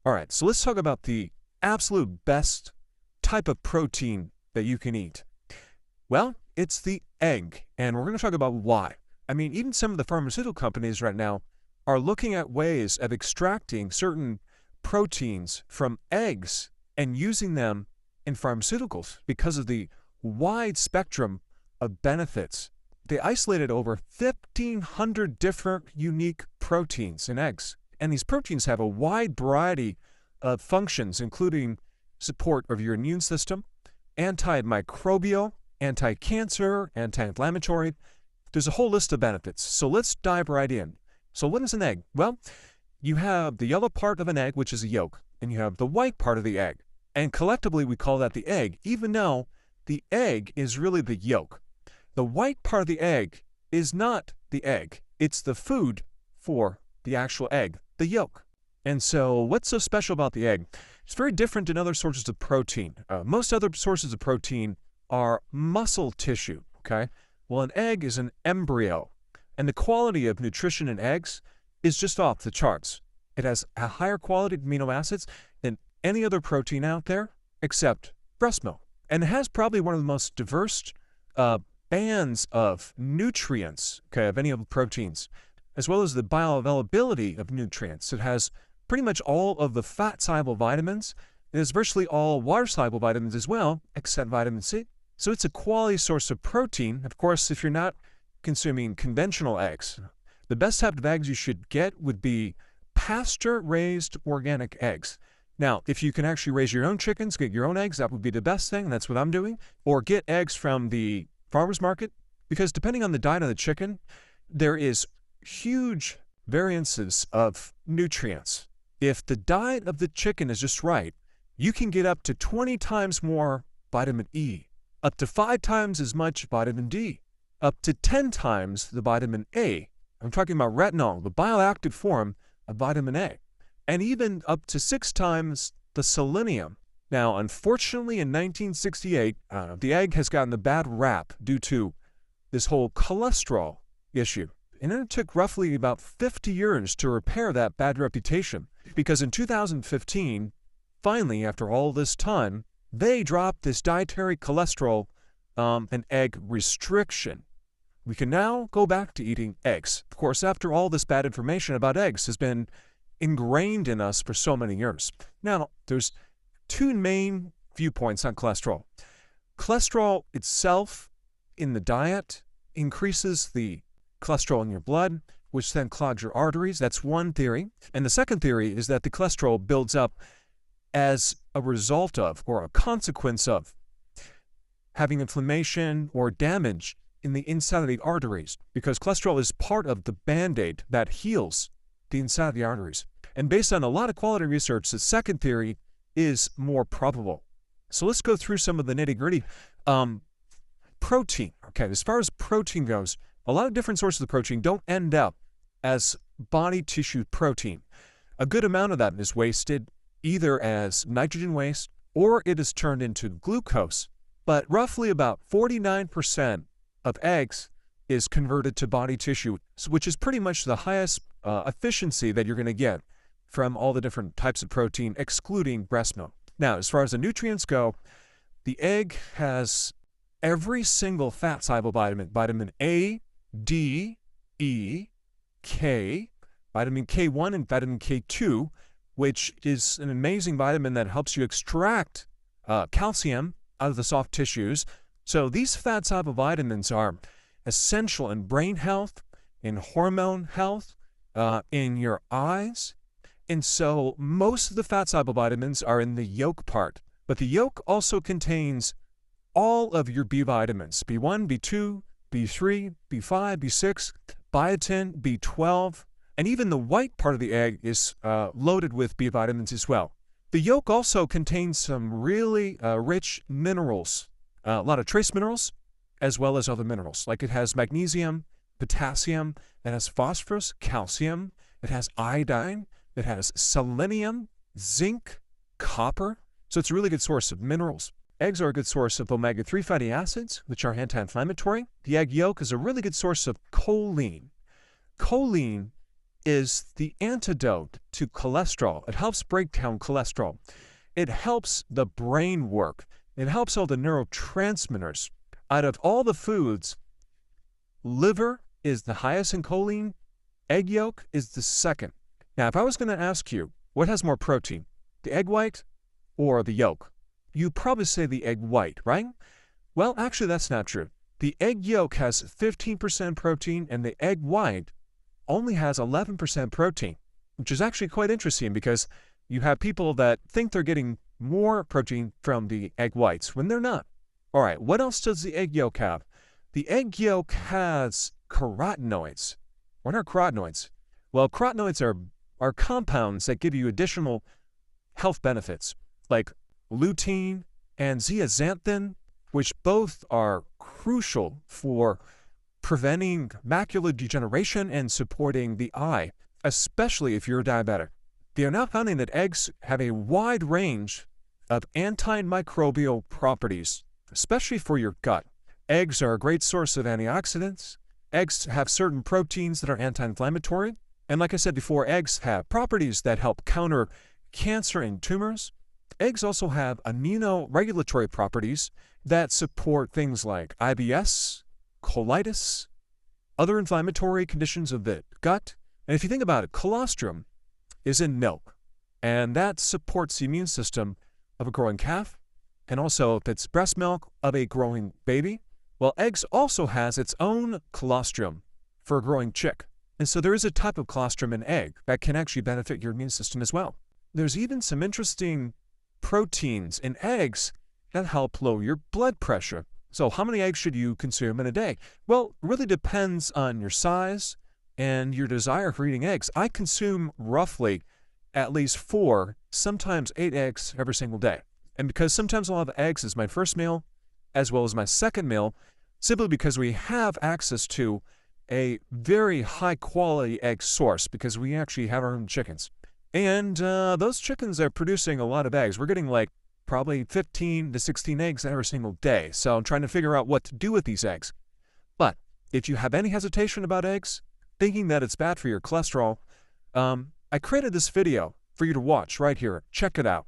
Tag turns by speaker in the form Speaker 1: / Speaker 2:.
Speaker 1: All right, so let's talk about the absolute best type of protein that you can eat. Well, it's the egg, and we're going to talk about why. I mean, even some of the pharmaceutical companies right now are looking at ways of extracting certain proteins from eggs and using them in pharmaceuticals because of the wide spectrum of benefits. They isolated over 1,500 different unique proteins in eggs. And these proteins have a wide variety of functions, including support of your immune system, antimicrobial, anti-cancer, anti-inflammatory. There's a whole list of benefits. So let's dive right in. So what is an egg? Well, you have the yellow part of an egg, which is a yolk, and you have the white part of the egg. And collectively, we call that the egg, even though the egg is really the yolk. The white part of the egg is not the egg. It's the food for the actual egg, the yolk. And so what's so special about the egg? It's very different than other sources of protein. Most other sources of protein are muscle tissue, okay? Well, an egg is an embryo, and the quality of nutrition in eggs is just off the charts. It has a higher quality of amino acids than any other protein out there except breast milk. And it has probably one of the most diverse bands of nutrients, okay, of any of the proteins, as well as the bioavailability of nutrients. It has pretty much all of the fat-soluble vitamins. It has virtually all water-soluble vitamins as well, except vitamin C. So it's a quality source of protein. Of course, if you're not consuming conventional eggs, the best type of eggs you should get would be pasture-raised organic eggs. Now, if you can actually raise your own chickens, get your own eggs, that would be the best thing. That's what I'm doing. Or get eggs from the farmer's market, because depending on the diet of the chicken, there is huge variances of nutrients. If the diet of the chicken is just right, you can get up to 20 times more vitamin E, up to 5 times as much vitamin D, up to 10 times the vitamin A. I'm talking about retinol, the bioactive form of vitamin A, and even up to 6 times the selenium. Now, unfortunately, in 1968, the egg has gotten a bad rap due to this whole cholesterol issue. And it took roughly about 50 years to repair that bad reputation, because in 2015, finally, after all this time, they dropped this dietary cholesterol and egg restriction. We can now go back to eating eggs. Of course, after all this bad information about eggs has been ingrained in us for so many years. Now, there's 2 main viewpoints on cholesterol. Cholesterol itself in the diet increases the cholesterol in your blood, which then clogs your arteries. That's one theory. And the second theory is that the cholesterol builds up as a result of, or a consequence of, having inflammation or damage in the inside of the arteries, because cholesterol is part of the Band-Aid that heals the inside of the arteries. And based on a lot of quality research, the second theory is more probable. So let's go through some of the nitty-gritty. Protein. Okay, as far as protein goes, a lot of different sources of protein don't end up as body tissue protein. A good amount of that is wasted either as nitrogen waste or it is turned into glucose. But roughly about 49% of eggs is converted to body tissue, which is pretty much the highest efficiency that you're going to get from all the different types of protein, excluding breast milk. Now, as far as the nutrients go, the egg has every single fat-soluble vitamin, vitamin A, D, E, K, vitamin K1 and vitamin K2, which is an amazing vitamin that helps you extract calcium out of the soft tissues. So these fat-soluble vitamins are essential in brain health, in hormone health, in your eyes. And so most of the fat-soluble vitamins are in the yolk part. But the yolk also contains all of your B vitamins, B1, B2, B3, B5, B6, biotin, B12, and even the white part of the egg is loaded with B vitamins as well. The yolk also contains some really rich minerals, a lot of trace minerals, as well as other minerals. Like it has magnesium, potassium, it has phosphorus, calcium, it has iodine, it has selenium, zinc, copper. So it's a really good source of minerals. Eggs are a good source of omega-3 fatty acids, which are anti-inflammatory. The egg yolk is a really good source of choline. Choline is the antidote to cholesterol. It helps break down cholesterol. It helps the brain work. It helps all the neurotransmitters. Out of all the foods, liver is the highest in choline, egg yolk is the second. Now, if I was going to ask you, what has more protein, the egg white or the yolk? You'd probably say the egg white, right? Well, actually, that's not true. The egg yolk has 15% protein and the egg white only has 11% protein, which is actually quite interesting because you have people that think they're getting more protein from the egg whites when they're not. All right, what else does the egg yolk have? The egg yolk has carotenoids. What are carotenoids? Well, carotenoids are compounds that give you additional health benefits, like lutein and zeaxanthin, which both are crucial for preventing macular degeneration and supporting the eye, especially if you're diabetic. They are now finding that eggs have a wide range of antimicrobial properties, especially for your gut. Eggs are a great source of antioxidants. Eggs have certain proteins that are anti-inflammatory. And like I said before, eggs have properties that help counter cancer and tumors. Eggs also have immunoregulatory properties that support things like IBS, colitis, other inflammatory conditions of the gut. And if you think about it, colostrum is in milk, and that supports the immune system of a growing calf, and also if it's breast milk of a growing baby. Well, eggs also has its own colostrum for a growing chick. And so there is a type of colostrum in egg that can actually benefit your immune system as well. There's even some interesting proteins in eggs that help lower your blood pressure. So how many eggs should you consume in a day? Well, it really depends on your size and your desire for eating eggs. I consume roughly at least 4, sometimes 8 eggs every single day. And because sometimes I'll have eggs as my first meal, as well as my second meal, simply because we have access to a very high quality egg source because we actually have our own chickens. And those chickens are producing a lot of eggs. We're getting like probably 15 to 16 eggs every single day. So I'm trying to figure out what to do with these eggs. But if you have any hesitation about eggs, thinking that it's bad for your cholesterol, I created this video for you to watch right here. Check it out.